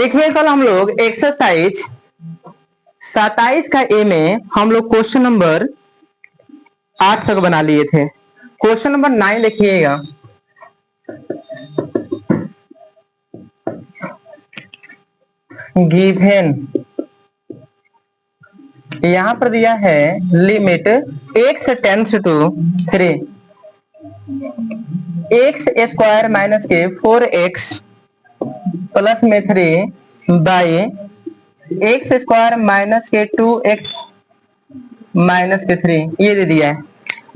देखिए कल हम लोग एक्सरसाइज 27 का ए में हम लोग क्वेश्चन नंबर 8 तक बना लिए थे। क्वेश्चन नंबर 9 लिखिएगा। गिवन यहां पर दिया है limit x tends to 3 x square minus के 4x प्लस में 3 बाई एक्स स्क्वायर माइनस के 2x माइनस के 3 ये दे दिया है।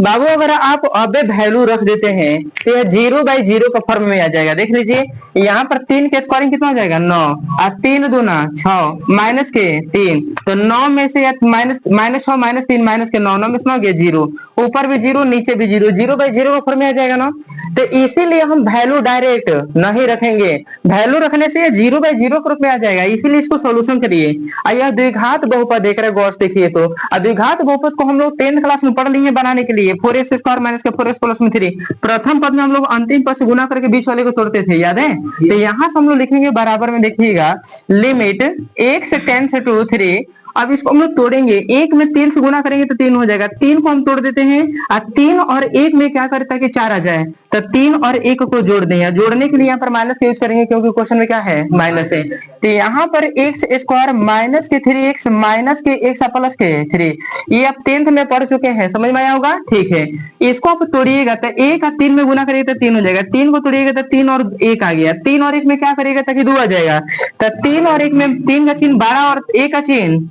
बाबू अगर आप अबे वैल्यू रख देते हैं तो यह 0/0 का फॉर्म में आ जाएगा। देख लीजिए यहाँ पर 3 के स्क्वायरिंग कितना हो जाएगा 9 और 3 दूना 6 माइनस के 3 तो 9 में से माइनस 6 माइनस 3 माइनस के 9 में से हो गया 0 ऊपर भी 0 नीचे भी 0 0/0 का फॉर्म में आ जाएगा ना। तो इसीलिए हम वैल्यू डायरेक्ट नहीं रखेंगे, वैल्यू रखने से 0/0 के रूप में आ जाएगा। इसीलिए इसको सोल्यूशन करिए। यह द्विघात बहुपद देख रहे गौर से देखिए तो द्विघात बहुपद को हम लोग 10th क्लास में पढ़ लिए बनाने के लिए 4x स्क्वायर माइनस के 4x प्लस में 3 प्रथम पद में हम लोग अंतिम पद से गुना करके बीच वाले को तोड़ते थे, याद है। तो यहाँ से हम लोग लिखेंगे बराबर में देखिएगा लिमिट x टेंड्स टू 3। अब इसको हम लोग तोड़ेंगे, 1 में 3 से गुना करेंगे तो 3 हो जाएगा, 3 को हम तोड़ देते हैं और 3 और 1 में क्या करता है कि 4 आ जाए तो 3 और 1 को जोड़ दें। जोड़ने के लिए यहाँ पर माइनस का यूज करेंगे क्योंकि क्वेश्चन में क्या है माइनस है। तो यहाँ पर एक्स स्क्वायर माइनस के 3x माइनस के x प्लस के 3 ये आप 10th में पढ़ चुके हैं, समझ में आया होगा। ठीक है, इसको आप तोड़िएगा तो 1 और 3 में गुना करिएगा तो 3 हो जाएगा, 3 को तोड़िएगा तो 3 और 1 आ गया, 3 और 1 में क्या करिएगा ताकि 2 आ जाएगा। तो 3 और 1 में 3 का चिन्ह 12 और 1 का चिन्ह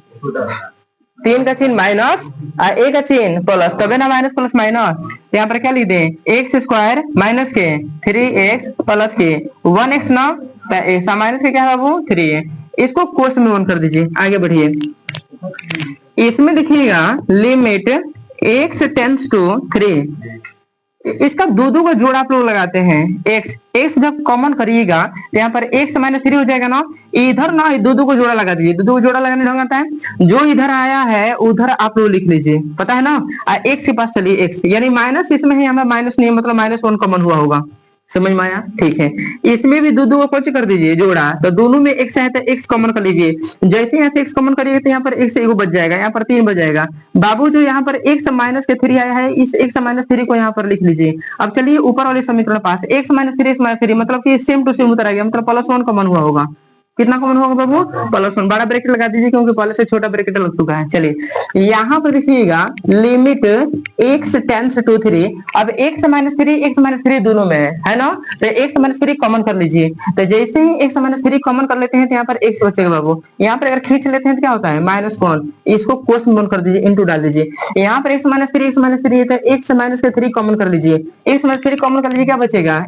3 का चिन्ह माइनस और 1 का चिन्ह प्लस, तबे ना माइनस प्लस माइनस। यहाँ पर क्या लिख दें एक्स स्क्वायर माइनस के 3x प्लस के 1x ना तो माइनस के क्या है वो 3 है। इसको कोष्ठ में 1 कर दीजिए, आगे बढ़िए। इसमें देखिएगा लिमिट x टेंड्स टू 3 इसका दो का जोड़ आप लोग लगाते हैं। x जब कॉमन करिएगा तो यहाँ पर x माइनस 3 हो जाएगा ना, इधर ना दो को जोड़ा लगा दीजिए। दो को जोड़ा लगाने ढंग आता है, जो इधर आया है उधर आप लोग लिख लीजिए, पता है ना। x के पास चलिए x यानी माइनस इसमें है, हमें माइनस नहीं मतलब -1 कॉमन हुआ होगा, समझ में आया। ठीक है, इसमें भी दो को कुछ कर दीजिए जोड़ा, तो दोनों में x है तो x कॉमन कर लीजिए। जैसे यहाँ से x कॉमन करिएगा तो यहाँ पर x एगो बच जाएगा, यहाँ पर 3 बच जाएगा। बाबू जो यहाँ पर x माइनस के 3 आया है इस x माइनस 3 को यहाँ पर लिख लीजिए। अब चलिए ऊपर वाले समीकरण पास x माइनस 3 मतलब कि सेम टू सेम उतर आ गया, मतलब +1 कॉमन हुआ होगा। कितना कॉमन होगा बाबू +1, बड़ा ब्रैकेट लगा दीजिए क्योंकि पहले से छोटा ब्रैकेट लग चुका है। चलिए यहाँ पर देखिएगा लिमिट x टेंड्स टू 3। अब x माइनस 3 दोनों में है ना, तो x माइनस 3 कॉमन कर लीजिए। तो जैसे ही x माइनस 3 कॉमन कर लेते हैं तो यहाँ पर x बचेगा बाबू। यहाँ पर अगर खींच लेते हैं तो क्या होता है -1, इसको कोष्ठ में कर दीजिए, इंटू डाल दीजिए। यहाँ पर x माइनस 3 तो x माइनस के 3 कॉमन कर लीजिए, x माइनस 3 कॉमन कर लीजिए, क्या बचेगा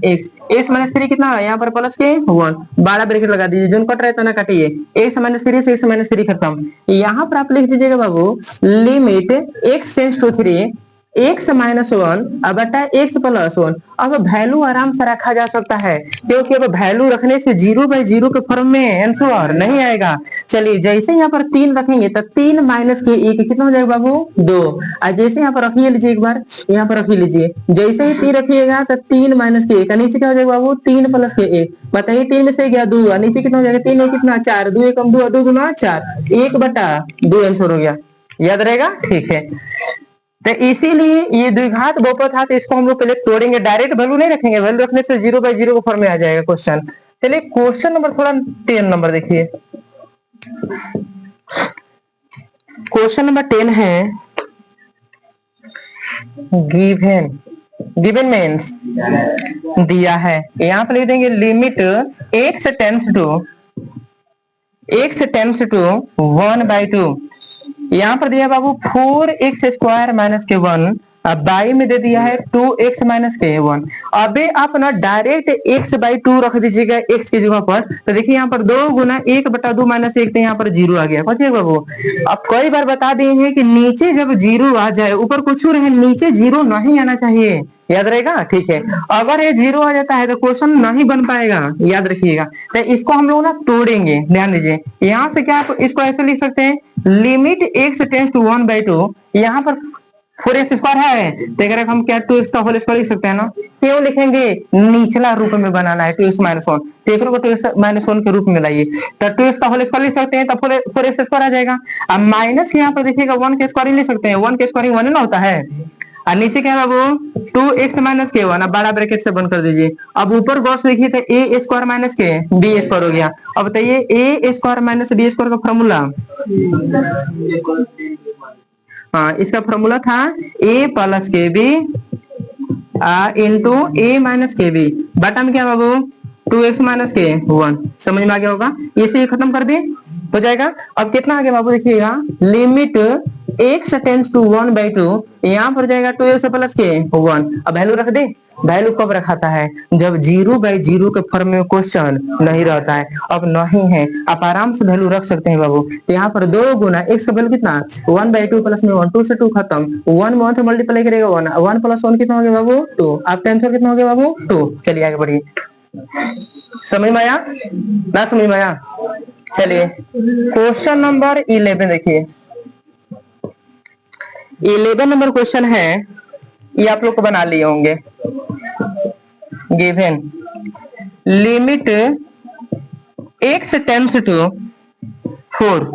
x माइनस 3 कितना है यहाँ पर प्लस के 1, बड़ा ब्रैकेट लगा दीजिए, जो कट रहा है तो ना काटिए, x माइनस 3 से x माइनस 3 खत्म। यहाँ पर आप लिख दीजिएगा बाबू limit x tends to 3 x minus 1 अब बटा x प्लस 1। अब वैल्यू आराम से रखा जा सकता है क्योंकि अब वैल्यू रखने से 0/0 के फॉर्म में आंसर नहीं आएगा। चलिए जैसे यहाँ पर 3 रखेंगे तो 3 माइनस के 1 कितना हो जाएगा बाबू 2। और जैसे यहाँ पर रखिए लीजिए, एक बार यहाँ पर रखिए लीजिए, जैसे ही 3 रखिएगा तो 3 माइनस के 1 नीचे क्या हो जाएगा बाबू 3 प्लस के 1। बताइए 3 में से गया 2 नीचे कितना हो जाएगा 3 और कितना 4, 2 1 2 2 गुना 4 1/2 आंसर हो गया, याद रहेगा। ठीक है, तो इसीलिए ये द्विघात बहुपद था तो इसको हम लोग पहले तोड़ेंगे, डायरेक्ट वैल्यू नहीं रखेंगे, वैल्यू रखने से 0/0 के फॉर्म में आ जाएगा क्वेश्चन। चलिए क्वेश्चन नंबर थोड़ा 10 नंबर देखिए। क्वेश्चन नंबर 10 है गिवन मीन्स दिया है, यहाँ पर लिख देंगे लिमिट x टेंड्स टू 1/2। यहाँ पर दिया बाबू 4x स्क्वायर माइनस के 1, अब बाई में दे दिया है 2x माइनस के 1। अबे आप ना डायरेक्ट x/2 रख दीजिएगा x की जगह पर, तो देखिए यहाँ पर 2 गुना 1/2 माइनस 1 तो यहाँ पर 0 आ गया, समझिए बाबू। अब कई बार बता दिए हैं कि नीचे जब 0 आ जाए, ऊपर कुछ रहे नीचे 0 नहीं आना चाहिए, याद रहेगा। ठीक है, अगर ये 0 आ जाता है तो क्वेश्चन नहीं बन पाएगा, याद रखिएगा। तो इसको हम लोग ना तोड़ेंगे, ध्यान दीजिए। यहाँ से क्या आप इसको ऐसे लिख सकते हैं लिमिट x टेंड्स टू 1/2, यहाँ पर 4x² है तो अगर हम क्या 2x का होल स्क्वायर लिख सकते हैं ना, क्यों लिखेंगे, निचला रूप में बनाना है 2x - 1, तो को 2x - 1 के रूप में लाइए तो 2x का होल स्क्वायर लिख सकते हैं तो 4x² आ जाएगा। अब माइनस के यहाँ पर देखिएगा 1 के स्क्वायर लिख सकते हैं, 1 के स्क्वायर 1 ना होता है, और नीचे क्या है बाबू 2x - k1, अब बड़ा ब्रैकेट से बंद कर दीजिए। अब ऊपर गॉस लिखिए तो a² - k b² हो गया। अब बताइए a² - b² का फॉर्मूला, हाँ इसका फॉर्मूला था a + kb into a - kb बटा में क्या बाबू 2x - k1, समझ में आ गया होगा, इसे ही खत्म कर दे हो जाएगा। अब कितना आ गया बाबू देखिएगा, लिमिट x टेंड्स टू 1/2, यहाँ पर जाएगा 2x + k1। अब वैल्यू रख दे, वैल्यू कब रखाता है, जब 0/0 के फॉर्म में क्वेश्चन नहीं रहता है। अब नहीं है, आप आराम से वैल्यू रख सकते हैं बाबू। तो यहाँ पर 2 गुना x का वैल्यू कितना 1/2 प्लस में 1, 2 से 2 खत्म, 1 में 1 से मल्टीप्लाई करेगा 1, 1 + 1 कितना हो गया बाबू 2, आपका आंसर कितना हो गया बाबू 2। चलिए आगे बढ़िए, समझ में आया ना, समझ में आया। चलिए क्वेश्चन नंबर 11 देखिए, 11 नंबर क्वेश्चन है, ये आप लोग को बना लिए होंगे। Given limit x tends to 4,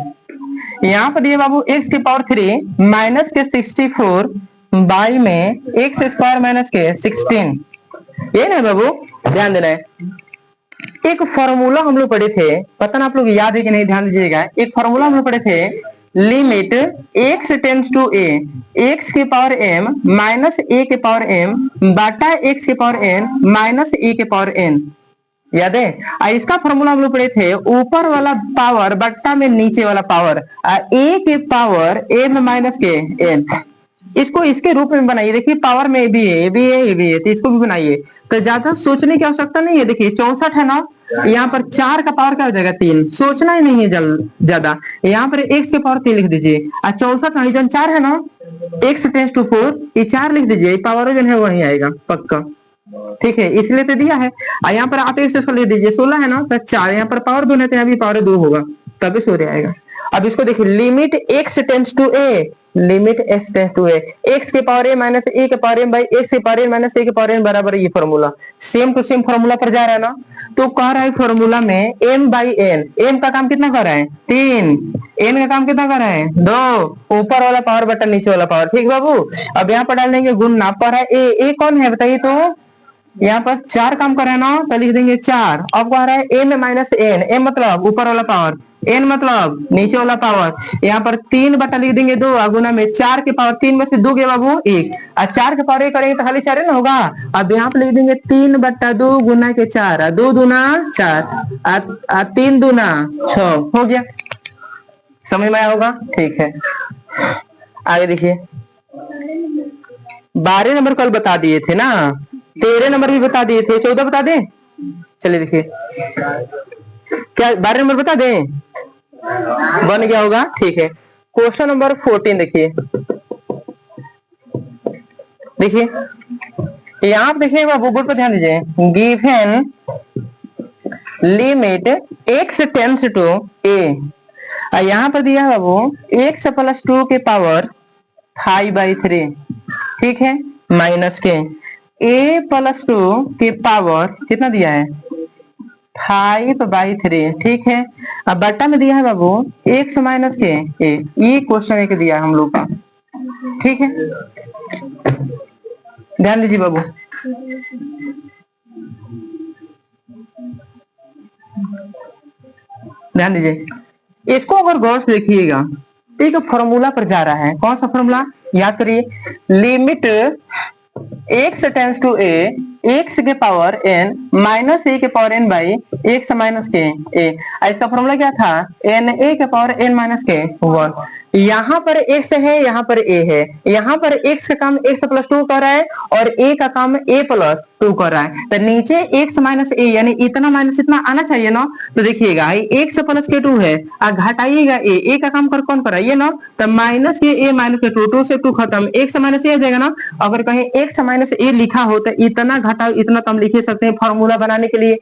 यहाँ पर दिए बाबू x की पावर 3 माइनस के 64 बाई में x² - के 16, ये ना बाबू ध्यान देना है। एक फॉर्मूला हम लोग पढ़े थे, पता ना आप लोग याद है कि नहीं, ध्यान दीजिएगा। एक फॉर्मूला हम लोग पढ़े थे, limit x tends to a, x की पावर m माइनस a की पावर m बटा x की पावर n माइनस e की पावर n, याद है। इसका फॉर्मूला हम लोग पढ़े थे, ऊपर वाला पावर बट्टा में नीचे वाला पावर, a के पावर m - के n, इसको इसके रूप में बनाइए। देखिए पावर में भी है, ये भी है, ये भी है, तो इसको भी बनाइए, तो ज्यादा सोचने की आवश्यकता नहीं है। देखिए 64 है ना, यहाँ पर 4 का पावर क्या हो जाएगा 3, सोचना ही नहीं है ज्यादा। यहाँ पर x के पावर 3 लिख दीजिए, और 64 का 4 है ना, x टेंड्स टू 4, ये 4 लिख दीजिए, पावर जो है वही आएगा पक्का, ठीक है, इसलिए तो दिया है। और यहाँ पर आप एक से लिख दीजिए, 16 है ना, तो 4, यहाँ पर पावर 2 है, अभी पावर 2 होगा तभी सूर्य आएगा। अब इसको देखिए, limit x tends to a, limit x tends to a, x के पावर a माइनस a के पावर m बाई x के पावर n माइनस a के पावर n बराबर ये formula, same to same formula पर जा रहा है ना। तो कह रहा है फॉर्मूला में m बाई n, m का काम कितना कर रहा है 3, n का काम कितना कर रहा है 2, ऊपर वाला पावर बटन नीचे वाला पावर, ठीक बाबू। अब यहाँ पर डाल देंगे गुणा पर है a कौन है बताइए, तो यहाँ पर 4 काम कर रहा है ना, तो लिख देंगे 4। अब कह रहा है m - n, m मतलब ऊपर वाला पावर, n मतलब नीचे वाला पावर, यहाँ पर 3 बटा लिख देंगे 2, गुना में 4 के पावर 3 में से 2 गया बाबू 1, और 4 के पावर 1 करेंगे तो खाली 4 ना होगा। अब यहाँ पर लिख देंगे 3 बटा 2 गुना के 4, 2 दूना 4, 3 दूना 6 हो गया, समझ में आया होगा, ठीक है। आगे देखिए, 12 नंबर कल बता दिए थे ना, 13 नंबर भी बता दिए थे, 14 बता दें। चलिए देखिए, क्या 12 नंबर बता दें, बन गया होगा, ठीक है। क्वेश्चन नंबर 14 देखिए, देखिए यहाँ पे देखिए बोर्ड पर ध्यान दीजिए, given limit x tends to a, यहाँ पर दिया है बाबू x + 2 के पावर 5/3, ठीक है, माइनस के a + 2 के पावर कितना दिया है 5/3, ठीक है। अब बट्टा में दिया है बाबू x - के a, ये क्वेश्चन एक दिया है हम लोग का, ठीक है, ध्यान दीजिए बाबू। ध्यान दीजिए, इसको अगर गौर से देखिएगा, एक फॉर्मूला पर जा रहा है, कौन सा फॉर्मूला याद करिए, limit x tends to a, x के पावर n माइनस a के power n by x minus के a, इसका फॉर्मूला क्या था n a के पावर n माइनस के 1। यहाँ पर x है, यहाँ पर a है, यहाँ पर x का काम x + 2 कर रहा है और a का काम a + 2 कर रहा है, तो नीचे x - a यानी इतना माइनस इतना आना चाहिए ना। तो देखिएगा x + के 2 है, घटाइएगा a का काम कर कौन कर रहा है ये ना, तो माइनस के a माइनस के 2 से 2 खत्म, x - a आ जाएगा ना। अगर कहीं x - a लिखा हो तो इतना घटाओ इतना तो हम लिख सकते हैं, फॉर्मूला बनाने के लिए,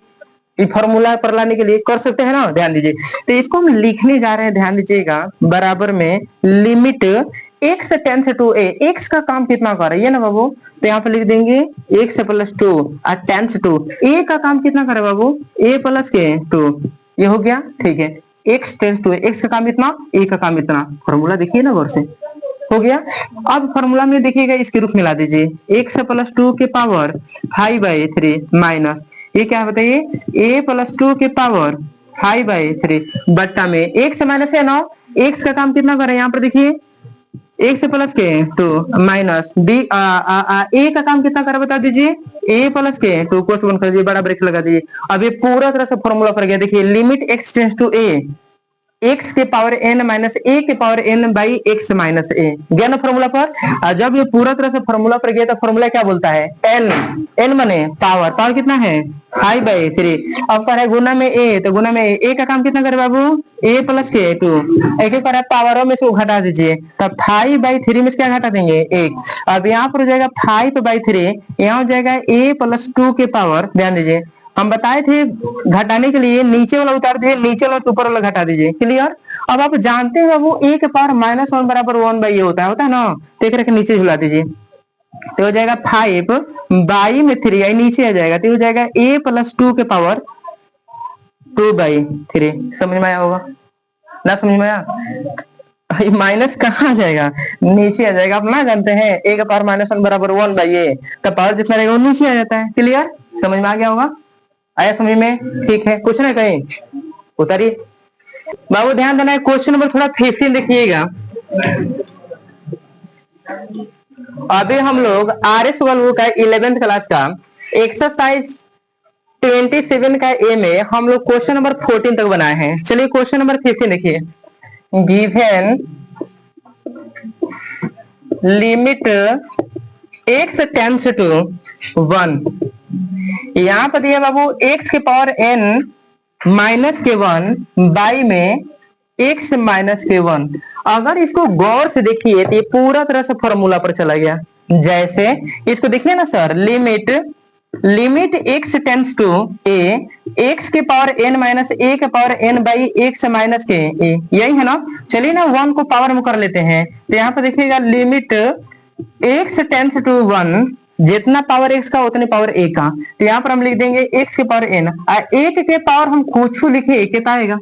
फॉर्मूला पर लाने के लिए कर सकते हैं ना, ध्यान दीजिए। तो इसको हम लिखने जा रहे हैं, ध्यान दीजिएगा, बराबर में limit x tends to a, x का काम कितना कर रहा है ना बाबू, तो यहाँ पे लिख देंगे एक्स प्लस टू और टेंस टू, ए का काम कितना करे बाबू, ए प्लस के टू, ये हो गया ठीक है। X tends to a, x का काम इतना, ए का काम इतना, फॉर्मूला देखिए ना गौर से, हो गया। अब फॉर्मूला में देखिएगा इसके रूप में ला दीजिए, एक्स प्लस टू के पावर 5/3 माइनस, ये क्या बताइए, ए प्लस टू के पावर 5/3 बट्टा में एक्स माइनस है ना, एक्स का काम कितना करे यहाँ पर देखिए, एक्स प्लस के टू माइनस बी ए का काम कितना करा बता दीजिए, ए प्लस के टू, कोष्ट बंद कर दीजिए, बड़ा ब्रेक लगा दीजिए। अब ये पूरा तरह से फॉर्मूला पर गया, देखिए limit x tends to a, x के पावर एन माइनस ए के power n by x minus a, गया ना फॉर्मूला पर। जब ये पूरा तरह से फॉर्मूला पर गया तो फॉर्मूला क्या बोलता है, एन, एन माने पावर, पावर कितना है 5/3, अब कर है गुना में ए, तो गुना में ए का काम कितना करे बाबू, ए प्लस के टू, एक एक कर पावरों में से घटा दीजिए, तब 5/3 में से क्या घटा देंगे, एक। अब यहाँ पर हो जाएगा 5/3, यहाँ हो जाएगा ए प्लस टू के पावर, ध्यान दीजिए हम बताए थे घटाने के लिए नीचे वाला उतार दीजिए, नीचे वाला ऊपर वाला घटा दीजिए, क्लियर। अब आप जानते हैं वो ए के पावर -1 बराबर 1 ये होता है ना, तो एक रख नीचे झुला दीजिए, तो हो जाएगा 5/3 आई नीचे आ जाएगा, तो हो जाएगा ए प्लस टू के पावर 2/3, समझ में आया होगा ना, समझ में आया, माइनस कहाँ जाएगा, नीचे आ जाएगा। आप ना जानते हैं ए का पावर -1 बराबर 1 तो पावर जितना रहेगा वो नीचे आ जाता है, क्लियर, समझ में आ गया होगा, आया समझ में, ठीक है, कुछ ना कहीं उतारिए बाबू, ध्यान देना है क्वेश्चन नंबर थोड़ा 15 देखिएगा। अभी हम लोग आर एस वर्ग का 11th क्लास का एक्सरसाइज 27 का ए में हम लोग क्वेश्चन नंबर 14 तक बनाए हैं। चलिए क्वेश्चन नंबर 15 देखिए, given limit x tends to 1, यहाँ पर दिया बाबू x के पावर n माइनस के 1 बाई में x माइनस के 1। अगर इसको गौर से देखिए तो ये पूरा तरह से फॉर्मूला पर चला गया, जैसे इसको देखिए ना sir, limit x tends to a, x के पावर n माइनस a के power n by x minus के a, यही है ना। चलिए ना 1 को पावर में कर लेते हैं, तो यहाँ पर देखिएगा लिमिट x टेंस टू 1, जितना पावर x का उतने पावर a का, तो यहाँ पर हम लिख देंगे x के पावर n, एक के पावर हम कुछ लिखे एक आएगा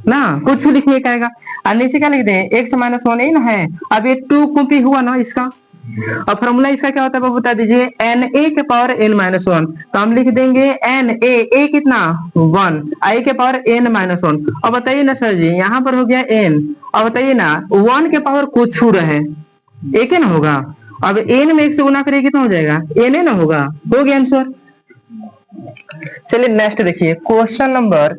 ना, कुछ लिखिए एक आएगा, और नीचे क्या लिख दें x माइनस 1 ही ना है। अब ये 2 कॉपी हुआ ना इसका, अब फॉर्मूला इसका क्या होता है बता दीजिए, एन ए के पावर n माइनस 1, तो हम लिख देंगे एन ए कितना 1, आई के पावर n माइनस 1। अब बताइए ना सर जी, यहाँ पर हो गया n, अब बताइए ना 1 के पावर कुछ रहे एक ही ना होगा, अब n में 1 से गुना करिए कितना हो जाएगा, n ना होगा, हो गया आंसर। चलिए नेक्स्ट देखिए क्वेश्चन नंबर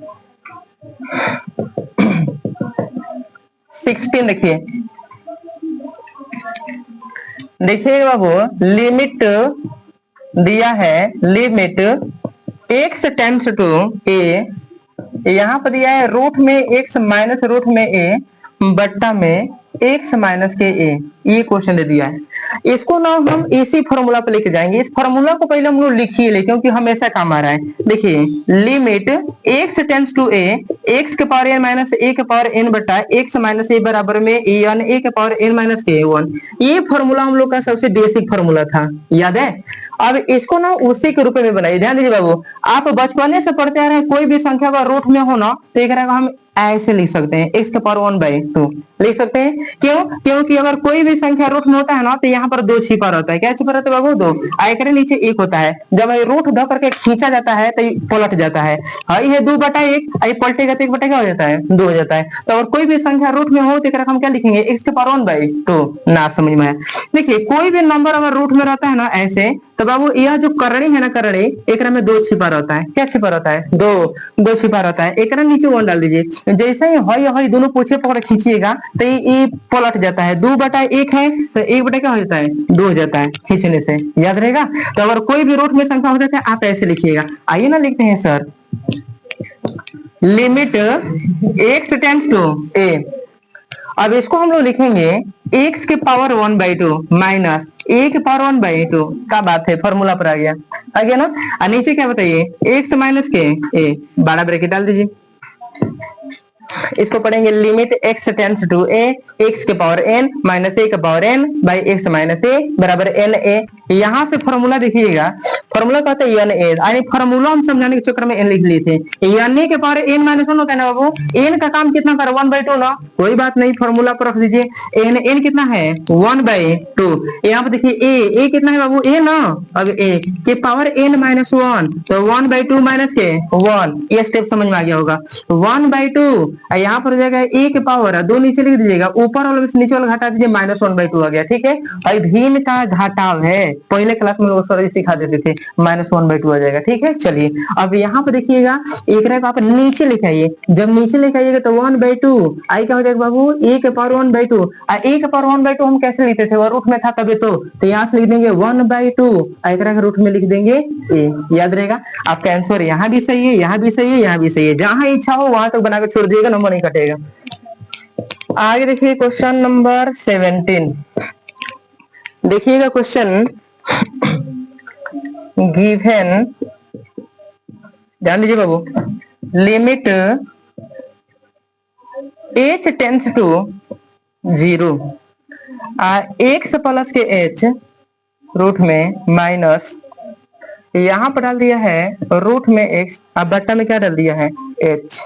16 देखिए, देखिएगा बाबू लिमिट दिया है, limit x tends to a, यहाँ पर दिया है रूट में x माइनस रूट में a बट्टा में x माइनस के a, ये क्वेश्चन दे दिया है। इसको ना हम इसी फॉर्मूला पे लेके जाएंगे, इस फॉर्मूला को पहले हम लोग लिखिए ले, क्योंकि हमेशा काम आ रहा है। देखिए limit x tends to a, x के पावर n माइनस a के पावर n बटा x माइनस a बराबर में n a के पावर n माइनस के 1, ये फॉर्मूला हम लोग का सबसे बेसिक फॉर्मूला था, याद है। अब इसको ना उसी के रूप में बनाइए, ध्यान दीजिए बाबू, आप बचपने से पढ़ते आ रहे हैं, कोई भी संख्या का रूट में हो ना तो एक हम ऐसे लिख सकते हैं, x के पावर 1/2 लिख सकते हैं। क्यों? क्योंकि अगर कोई भी संख्या रूट में होता है ना तो यहाँ पर 2 छिपा रहता है, क्या छिपा रहता है बाबू, 2, आयकर नीचे 1 होता है, जब रूट ध करके खींचा जाता है तो पलट जाता है, ये 2/1, आई पलटेगा तो 1/क्या हो जाता है, 2 हो जाता है। तो अगर कोई भी संख्या रूट में हो तो हम क्या लिखेंगे, x के पावर 1/2 ना, समझ में आया। देखिए कोई भी नंबर अगर रूट में रहता है ना ऐसे, तो बाबू यह जो करणी है ना, करणी एक में 2 छिपा रहता है, क्या छिपा रहता है, 2 छिपा रहता है, एक नीचे 1 डाल दीजिए, जैसे ही हई दोनों पूछे पकड़ खींचिएगा तो ये पलट जाता है, 2/1 है तो 1 क्या हो जाता है, 2 हो जाता है खींचने से, याद रहेगा। तो अगर कोई भी रूट में संख्या हो जाता है आप ऐसे लिखिएगा। आइए ना लिखते हैं sir, limit x tends to a, अब इसको हम लोग लिखेंगे x के पावर 1/2 माइनस a के पावर 1/2 का बात है, फॉर्मूला पर आ गया ना। और नीचे क्या बताइए, x माइनस के a, बड़ा ब्रैकेट डाल दीजिए। इसको पढ़ेंगे limit x tends to a x के पावर n माइनस a के power n by x minus a बराबर n a। यहाँ से फॉर्मूला देखिएगा, फॉर्मूला कहते हैं n a, यानी फॉर्मूला हम समझाने के चक्कर में n लिख लिए थे। n a के पावर n माइनस 1 होता है ना बाबू, n का काम कितना कर 1/2 ना, कोई बात नहीं, फॉर्मूला पर रख दीजिए। n कितना है 1/2। यहाँ पर देखिए a कितना है बाबू a ना, अब a के पावर n माइनस 1 तो 1/2 माइनस के 1, ये स्टेप समझ में आ गया होगा। 1/2 यहाँ पर हो जाएगा a के पावर, दो नीचे लिख दीजिएगा, ऊपर वाला नीचे वाला घटा दीजिए, माइनस 1/2 आ गया। ठीक है, भाई भिन्न का घटाव है, पहले क्लास में लोग सर सिखा देते थे, माइनस 1/2 आ जाएगा। ठीक है, चलिए अब यहाँ पर देखिएगा एक को आप नीचे लिखाइए, जब नीचे लिखाइएगा तो 1/2 आई क्या हो जाएगा बाबू a के पावर 1/2। a के पावर 1/2 हम कैसे लिखते थे, वो रूट में था तभी तो यहाँ से लिख देंगे 1/2, एकरा के रूट में लिख देंगे a, याद रहेगा। आपका आंसर यहाँ भी सही है, यहाँ भी सही है, यहाँ भी सही है, जहां इच्छा हो वहां तक बनाकर छोड़ दिएगा, नंबर नहीं कटेगा। आगे देखिए क्वेश्चन नंबर 17, देखिएगा क्वेश्चन गिवन, ध्यान दीजिए बाबू, limit h tends to 0 x plus के h रूट में माइनस, यहाँ पर डाल दिया है रूट में x, अब बट्टा में क्या डाल दिया है h,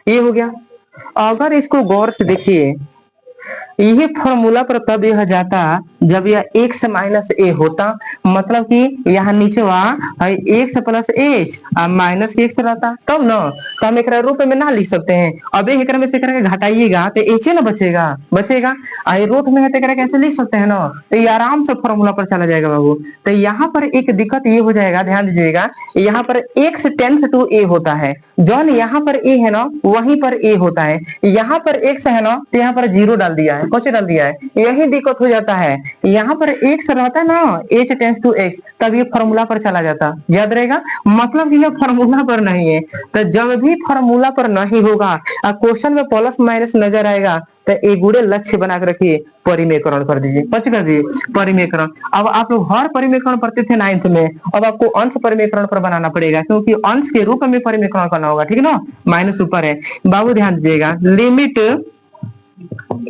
ये हो गया। अगर इसको गौर से देखिए, यही फॉर्मूला पर तब यह जाता जब यह x माइनस a होता, मतलब कि यहाँ नीचे वहां x प्लस h माइनस के x रहता, तब ना तो हम एक रूप में ना लिख सकते हैं। अब एक में से करके घटाइएगा तो h ना बचेगा रूट में है तो कैसे लिख सकते हैं ना, तो ये आराम से फॉर्मूला पर चला जाएगा बाबू। तो यहाँ पर एक दिक्कत ये हो जाएगा, ध्यान दीजिएगा, यहाँ पर x टेंड्स टू a होता है, जौन यहाँ पर a है ना वहीं पर a होता है, यहाँ पर x है ना तो यहाँ पर 0 डाल दिया है, कुछ डाल दिया है, यही दिक्कत हो जाता है। यहाँ पर x रहता है ना h टेंड्स टू x, तब ये फॉर्मूला पर चला जाता, याद रहेगा, मतलब कि ये फॉर्मूला पर नहीं है। तो जब भी फॉर्मूला पर नहीं होगा, क्वेश्चन में प्लस माइनस नजर आएगा, तो एक गुड़े लक्ष्य बना के रखिए, परिमेयकरण कर दीजिए, पच कर दीजिए परिमेयकरण। अब आप लोग हर परिमेयकरण पढ़ते थे 9th में, अब आपको अंश परिमेयकरण पर बनाना पड़ेगा, क्योंकि अंश के रूप में परिमेयकरण करना होगा, ठीक है ना, माइनस ऊपर है बाबू, ध्यान दीजिएगा। लिमिट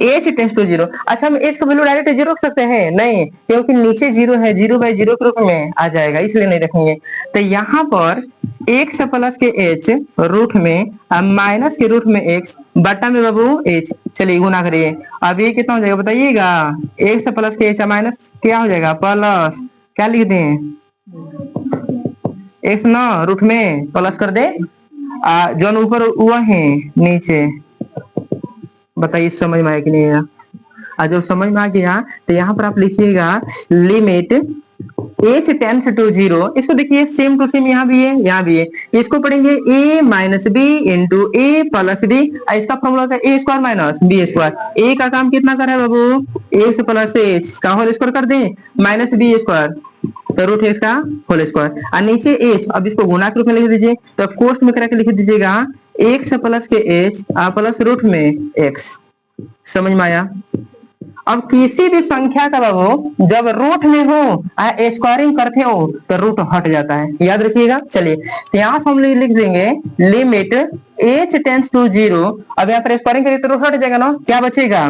h टेंड्स टू 0, अच्छा हम h का वैल्यू डायरेक्ट 0 रख सकते हैं, नहीं, क्योंकि नीचे 0 है, 0/0 के रूप में आ जाएगा, इसलिए नहीं रखेंगे। तो यहाँ पर x प्लस के h रूट में माइनस के रूट में x बटा में बाबू h, चलिए गुना करिए, अब ये कितना हो जाएगा बताइएगा, x प्लस के h माइनस क्या हो जाएगा प्लस, क्या लिख दें x ना रूट में प्लस कर दे, जो ऊपर हुआ है नीचे, बताइए समझ में आया कि नहीं आया। जब समझ में आ गया तो यहाँ पर आप लिखिएगा लिमिट h टेंड्स टू 0, इसको देखिए सेम टू सेम यहाँ भी है, यहाँ भी है, इसको पढ़ेंगे a minus b into a plus b, इसका फॉर्मूला होता है a square minus b square, a का काम कितना कर रहा है बाबू x प्लस h का होल स्क्वायर कर दें माइनस बी स्क्वायर, तो रूट x का होल स्क्वायर, और नीचे h, अब इसको गुणा के रूप में लिख दीजिए, तो कोष्ठ में करके लिख दीजिएगा x प्लस के h प्लस रूट में x, समझ में आया। अब किसी भी संख्या का बाबू जब रूट में हो स्क्वायरिंग करते हो तो रूट हट जाता है, याद रखिएगा। चलिए यहाँ से हम लिख देंगे लिमिट h टेंड्स टू 0, अब यहाँ पर स्क्वायरिंग करिए तो रूट हट जाएगा ना, क्या बचेगा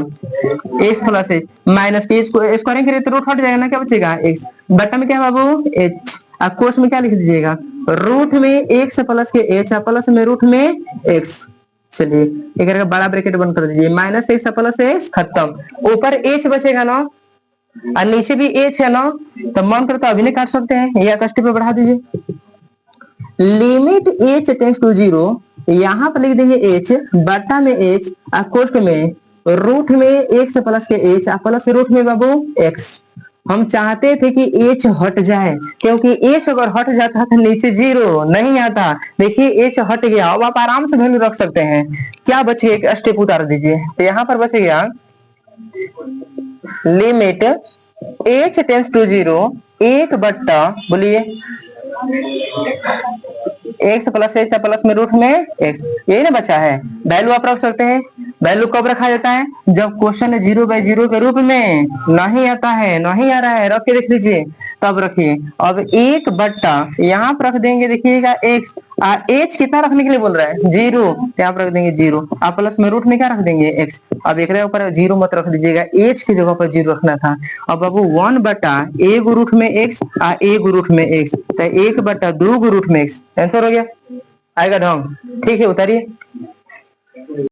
x प्लस h माइनस के स्क्वायरिंग करिए तो रूट हट जाएगा ना, क्या बचेगा x, बटा में क्या बाबू h, कोष्ठ में क्या लिख दीजिएगा रूट में x प्लस के h प्लस में रूट में x, चलिए एक का बड़ा ब्रैकेट बंद कर दीजिए, माइनस x प्लस x खत्म, ऊपर h बचेगा ना और नीचे भी h है ना, तो मन करता अभी नहीं काट सकते हैं, या कष्ट पे बढ़ा दीजिए। लिमिट h टेंड्स टू 0, यहाँ पर लिख देंगे h बटा में h कोष्ठ में रूट में x प्लस के h प्लस रूट में बाबू x, हम चाहते थे कि h हट जाए, क्योंकि h अगर हट जाता तो नीचे 0 नहीं आता, देखिए h हट गया, अब आप आराम से वैल्यू रख सकते हैं। क्या बचे, एक स्टेप उतार दीजिए, तो यहाँ पर बचेगा लिमिट h टेंड्स टू 0 1 बट्टा बोलिए x प्लस h प्लस में रूट में x, यही ना बचा है, वैल्यू आप रख सकते हैं, वैल्यू कब रखा जाता है? जब क्वेश्चन 0/0 के रूप में नहीं आता है, नहीं आ रहा है, रख के देख लीजिए, तब रखिए। अब 1/, यहाँ पर रख देंगे, देखिएगा x, एच कितना रखने के लिए बोल रहा है? 0, यहाँ पर रख देंगे 0। आप प्लस में रूट में क्या रख देंगे? x। अब एक ऊपर 0 मत रख दीजिएगा, एच की जगह पर 0 रखना था। अब बाबू 1/, रूट में x, रूट में x, तो 1/2 रूट में x, आंसर हो गया। आएगा ढंग? ठीक है, उतारिए।